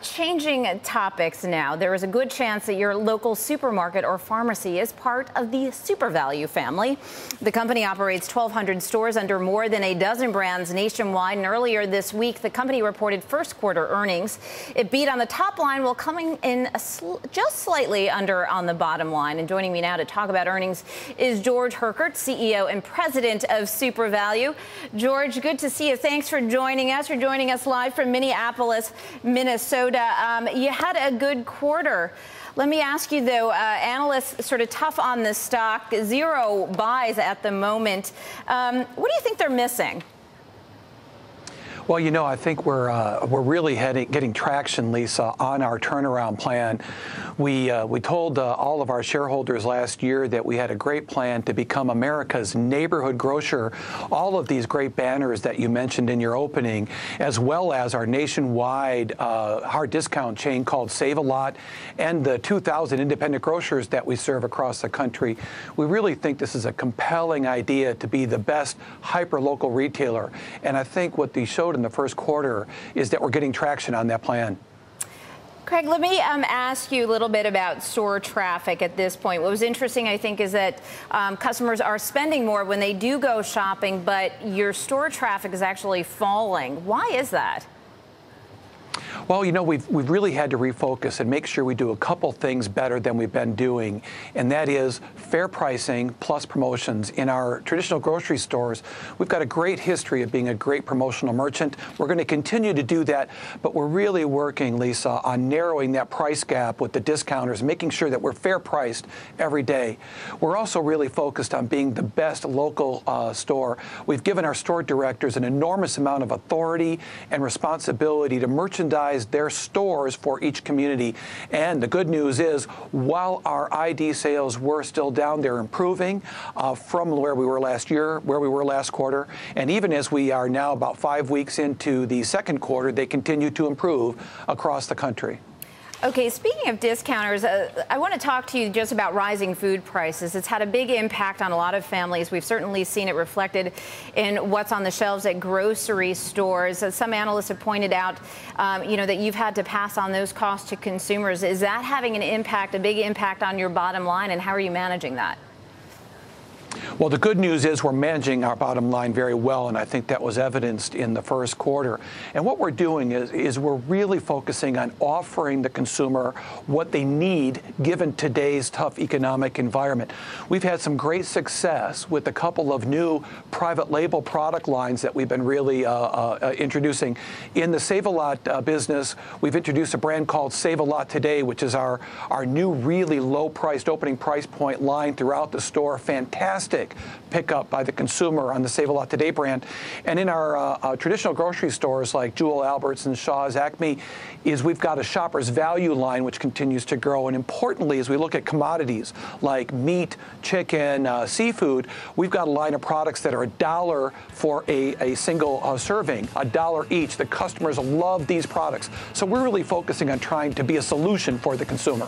Changing topics now, there is a good chance that your local supermarket or pharmacy is part of the SuperValu family. The company operates 1,200 stores under more than a dozen brands nationwide, and earlier this week, the company reported first quarter earnings. It beat on the top line while coming in just slightly under on the bottom line. And joining me now to talk about earnings is George Herkert, CEO and president of SuperValu. George, good to see you. Thanks for joining us. You're joining us live from Minneapolis, Minnesota. You had a good quarter. Let me ask you, though, analysts sort of tough on the stock, zero buys at the moment. What do you think they're missing? Well, you know, I think we're really getting traction, Lisa, on our turnaround plan. We told all of our shareholders last year that we had a great plan to become America's neighborhood grocer. All of these great banners that you mentioned in your opening, as well as our nationwide hard discount chain called Save-A-Lot and the 2,000 independent grocers that we serve across the country. We really think this is a compelling idea to be the best hyper-local retailer. And I think what they showed in the first quarter is that we're getting traction on that plan. Craig, let me ask you a little bit about store traffic at this point. What was interesting, I think, is that customers are spending more when they do go shopping, but your store traffic is actually falling. Why is that? Well, you know, we've really had to refocus and make sure we do a couple things better than we've been doing, and that is fair pricing plus promotions. In our traditional grocery stores, we've got a great history of being a great promotional merchant. We're going to continue to do that, but we're really working, Lisa, on narrowing that price gap with the discounters, making sure that we're fair priced every day. We're also really focused on being the best local store. We've given our store directors an enormous amount of authority and responsibility to merchandise their stores for each community. And the good news is, while our ID sales were still down, they're improving from where we were last year, where we were last quarter. And even as we are now about 5 weeks into the second quarter, they continue to improve across the country. Okay, speaking of discounters, I want to talk to you just about rising food prices. It's had a big impact on a lot of families. We've certainly seen it reflected in what's on the shelves at grocery stores. Some analysts have pointed out, you know, that you've had to pass on those costs to consumers. Is that having an impact, a big impact on your bottom line, and how are you managing that? Well, the good news is we're managing our bottom line very well, and I think that was evidenced in the first quarter. And what we're doing is we're really focusing on offering the consumer what they need given today's tough economic environment. We've had some great success with a couple of new private label product lines that we've been really introducing. In the Save-A-Lot business, we've introduced a brand called Save-A-Lot Today, which is our new really low-priced opening price point line throughout the store. Fantastic pickup by the consumer on the Save-A-Lot Today brand. And in our traditional grocery stores like Jewel, Albertsons, Shaw's, Acme, we've got a Shopper's Value line which continues to grow. And importantly, as we look at commodities like meat, chicken, seafood, we've got a line of products that are $1 for a single serving, $1 each. The customers love these products. So we're really focusing on trying to be a solution for the consumer.